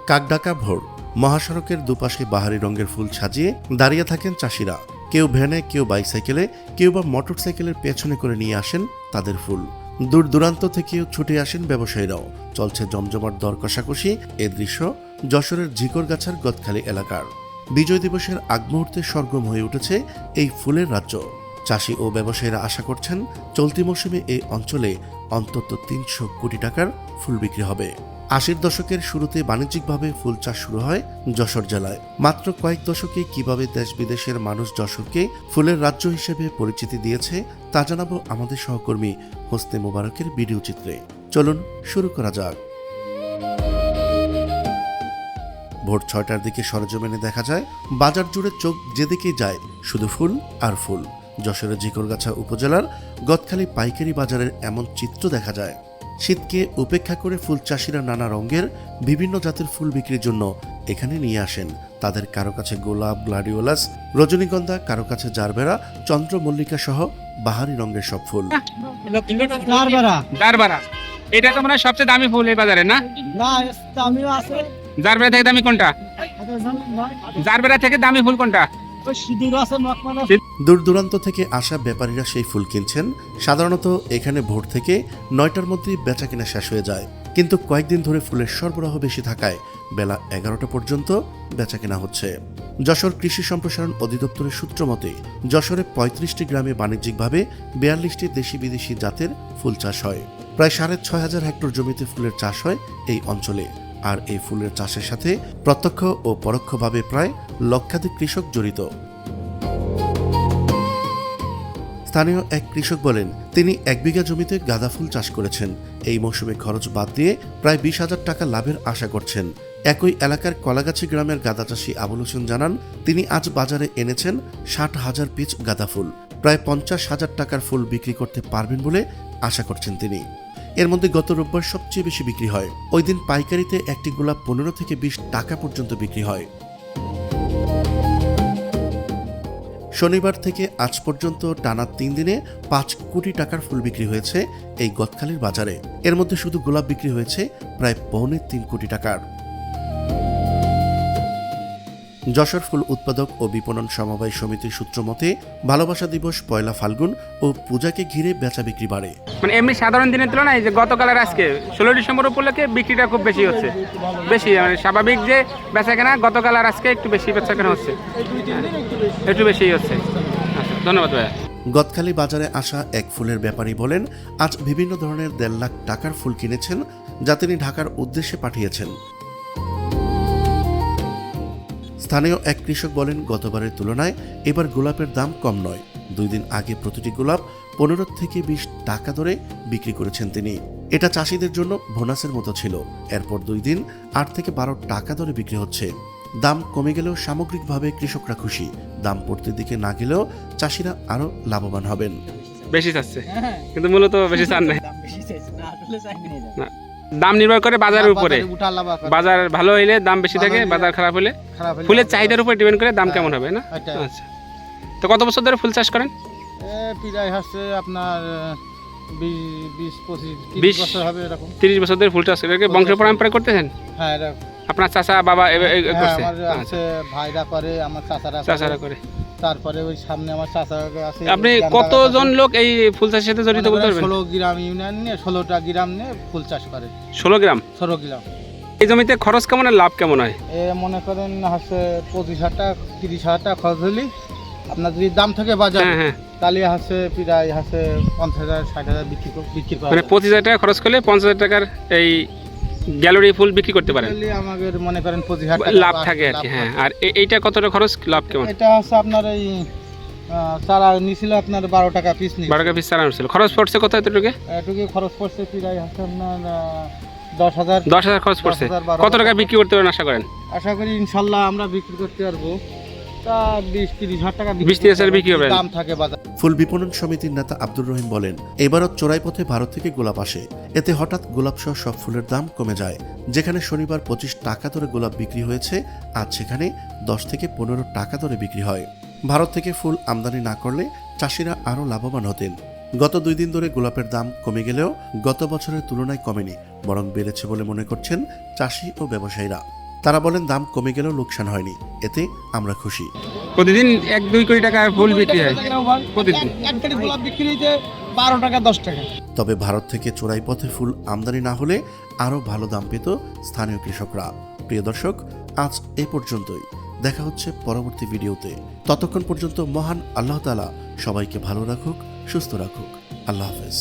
কাকডাকা ভোর, মহাসড়কের দুপাশে বাহারি রঙের ফুল সাজিয়ে দাঁড়িয়ে থাকেন চাষিরা। কেউ ভ্যানে, কেউ বাইসাইকেলে, কেউ বা মোটরসাইকেলের পেছনে করে নিয়ে আসেন তাদের ফুল। দূর দূরান্ত থেকেও ছুটে আসেন ব্যবসায়ীরাও। চলছে জমজমাট দর কষাকষি। এ দৃশ্য যশোরের ঝিকরগাছার গদখালি এলাকার। বিজয় দিবসের আগ মুহূর্তে সরগম হয়ে উঠেছে এই ফুলের রাজ্য। চাষি ও ব্যবসায়ীরা আশা করছেন চলতি মৌসুমে এই অঞ্চলে অন্তত ৩০০ কোটি টাকার ফুল বিক্রি হবে। ৮০ দশকের শুরুতে বাণিজ্যিকভাবে ফুল চাষ শুরু হয় যশোর জেলায়। মাত্র কয়েক দশকে কিভাবে দেশ বিদেশের মানুষ যশোরকে ফুলের রাজ্য হিসেবে পরিচিতি দিয়েছে তা জানাবো আমাদের সহকর্মী হোসনে মোবারকের ভিডিও চিত্রে। চলুন শুরু করা যাক। ভোর ৬টার দিকে সরেজমিনে দেখা যায় বাজার জুড়ে চোখ যেদিকে যায় শুধু ফুল আর ফুল। যশোরের ঝিকরগাছা উপজেলার গদখালি পাইকারি বাজারের এমন চিত্র দেখা যায়। শীতকে উপেক্ষা করে ফুল চাষিরা নানা রঙের বিভিন্ন জাতের ফুল বিক্রির জন্য এখানে নিয়ে আসেন। তাদের কারো কাছে গোলাপ, গ্লাডিওলাস, রজনীগন্ধা, কারো কাছে জারবেরা, চন্দ্রমল্লিকা সহ বাহারি রঙের সব ফুল। এটা তো মানে সবচেয়ে দামি ফুল এই বাজারে, না? জারবেরা থেকে দামি কোনটা? জারবেরা থেকে দামি ফুল কোনটা? দূর দূরান্ত থেকে আসা ব্যাপারীরা সেই ফুল কিনছেন। সাধারণত এখানে ভোর থেকে ৯টার মধ্যেই বেচা কিনা শেষ হয়ে যায়, কিন্তু কয়েকদিন ধরে ফুলের সরবরাহ বেশি থাকায় বেলা ১১টা পর্যন্ত বেচা কিনা হচ্ছে। যশোর কৃষি সম্প্রসারণ অধিদপ্তরের সূত্র মতে যশোরে ৩৫টি গ্রামে বাণিজ্যিকভাবে ৪২টি দেশি বিদেশি জাতের ফুল চাষ হয়। প্রায় ৬,৫০০ হেক্টর জমিতে ফুলের চাষ হয় এই অঞ্চলে। আর এই ফুলের চাষের সাথে প্রত্যক্ষ ও পরোক্ষভাবে প্রায় লক্ষাধিক কৃষক জড়িত। স্থানীয় এক কৃষক বলেন, তিনি ১ বিঘা জমিতে গাঁদা ফুল চাষ করেছেন। এই মৌসুমে খরচ বাদ দিয়ে প্রায় ২০,০০০ টাকা লাভের আশা করছেন। একই এলাকার কলাগাছি গ্রামের গাঁদা চাষী আবুল হোসেন জানান, তিনি আজ বাজারে এনেছেন ৬০,০০০ পিস গাঁদা ফুল। প্রায় ৫০,০০০ টাকার ফুল বিক্রি করতে পারবেন বলে আশা করছেন তিনি। এর মধ্যে গত রোববার সবচেয়ে বেশি বিক্রি হয়। ওই দিন পাইকারিতে একটি গোলাপ ১৫ থেকে ২০ টাকা পর্যন্ত বিক্রি হয়। শনিবার থেকে আজ পর্যন্ত টানা ৩ দিনে ৫ কোটি টাকার ফুল বিক্রি হয়েছে এই গদখালির বাজারে। এর মধ্যে শুধু গোলাপ বিক্রি হয়েছে প্রায় ৩.৫ কোটি টাকার। যশোর ফুল উৎপাদক ও বিপণন সমবায় সমিতির সূত্র মতে ভালোবাসা দিবস, পয়লা ফাল্গুন ও পূজাকে ঘিরে বেচা বিক্রি বাড়ে। মানে এমনি সাধারণ দিনের তুলনায় যে গতকাল আর আজকে ১৬ ডিসেম্বর উপলক্ষে বিক্রিটা খুব বেশি হচ্ছে। বেশি মানে স্বাভাবিক যে বেচা কেনা, গতকাল আর আজকে একটু বেশি বেচা কেনা হচ্ছে, একটু বেশি হচ্ছে। আচ্ছা, ধন্যবাদ ভাইয়া। গদখালি বাজারে আসা এক ফুলের ব্যাপারী বলেন, আজ বিভিন্ন ধরনের ১.৫ লাখ টাকার ফুল কিনেছেন, যা তিনি ঢাকার উদ্দেশ্যে পাঠিয়েছেন। স্থানীয় এক কৃষক বলেন, গতবারের তুলনায় এবার গোলাপের দাম কম নয়। ২ দিন আগে প্রতিটি গোলাপ ১৫ থেকে ২০ টাকা দরে বিক্রি করেছেন তিনি। এটা চাষিদের জন্য বোনাসের মতো ছিল। এরপর ২ দিন ৮ থেকে ১২ টাকা দরে বিক্রি হচ্ছে। দাম কমে গেলেও সামগ্রিকভাবে কৃষকরা খুশি। দাম পড়তের দিকে না গেলেও চাষিরা আরো লাভবান হবেন। বেশি চাচ্ছে, কিন্তু মূলত বেশি চান না। দাম নির্ভর করে বাজারের উপরে। বাজার ভালো হইলে দাম বেশি থাকে, বাজার খারাপ হলে ফুলের চাহিদার উপর ডিপেন্ড করে দাম কেমন হবে, না? আচ্ছা, তো কত বছর ধরে ফুল চাষ করেন? প্রায় হচ্ছে আপনার ২০-২৫-৩০ বছর হবে এরকম। ৩০ বছর ধরে ফুল চাষ করে বংশ পরম্পরা করতেছেন? হ্যাঁ, আপনার চাচা বাবা করছে? আছে, ভাইরা করে, আমার চাচারা করে। তারপরে ওই সামনে আমার চাচা আছে। আপনি কতজন লোক এই ফুল চাষের সাথে জড়িত বলতে পারবেন? ১৬ গ্রাম ইউনিয়ন নিয়ে ১৬টা গ্রাম নিয়ে ফুল চাষ করে। ১৬ গ্রাম? ১৬ গ্রাম। এই জমিতে খরচ কেমন আর লাভ কেমন হয়? মনে করেন হচ্ছে ২৫,০০০ টাকা ৩০,০০০ টাকা খরচ হলে আপনার যদি দাম থাকে বাজার, তাহলে হচ্ছে প্রায় হচ্ছে ৫০,০০০ ৬০,০০০ বিক্রি করা। মানে ২৫,০০০ টাকা খরচ করলে ৫০,০০০ টাকার এই গ্যালারি ফুল বিক্রি করতে পারেন। আমাদের মনে করেন ২৫,০০০ লাভ থাকে আর কি। হ্যাঁ, আর এইটা কতটা খরচ, লাভ কেমন? এটা হচ্ছে আপনার এই চারা নিছিল আপনার ১২ টাকা পিস। ১২ টাকা পিস চারা নিছিল। খরচ পড়ছে কত? এতটুকু খরচ পড়ছে প্রায় হচ্ছে আপনার ১০,০০০। ১০,০০০ খরচ পড়ছে। কত টাকা বিক্রি করতে পারেন আশা করেন? আশা করি ইনশাল্লাহ আমরা বিক্রি করতে পারবো তা ২০-৩০,০০০ টাকা ২০-৩০,০০০ বিক্রি হবে। দাম থাকে বাজার। ফুল বিপণন সমিতির নেতা আব্দুর রহিম বলেন, এবারও চোরাই পথে ভারত থেকে গোলাপ আসে। এতে হঠাৎ গোলাপ সহ সব ফুলের দাম কমে যায়। যেখানে শনিবার ২৫ টাকা দরে গোলাপ বিক্রি হয়েছে, আজ সেখানে ১০ থেকে ১৫ টাকা দরে বিক্রি হয়। ভারত থেকে ফুল আমদানি না করলে চাষিরা আরও লাভবান হতেন। গত ২ দিন ধরে গোলাপের দাম কমে গেলেও গত বছরের তুলনায় কমেনি, বরং বেড়েছে বলে মনে করছেন চাষি ও ব্যবসায়ীরা। তারা বলেন দাম কমে গেলেও লোকসান হয়নি, এতে আমরা খুশি। প্রতিদিন 1-2 কোটি টাকার ফুল বিক্রি হয় প্রতিদিন। এক গাড়ি গোলাপ বিক্রি হইতে 12 টাকা 10 টাকা। তবে ভারত থেকে চোরাই পথে ফুল আমদানি না হলে আরও ভালো দাম পেত স্থানীয় কৃষকরা। প্রিয় দর্শক, আজ এই পর্যন্তই। দেখা হচ্ছে পরবর্তী ভিডিওতে। ততক্ষণ পর্যন্ত মহান আল্লাহ তাআলা সবাইকে ভালো রাখুক, সুস্থ রাখুক। আল্লাহ হাফেজ।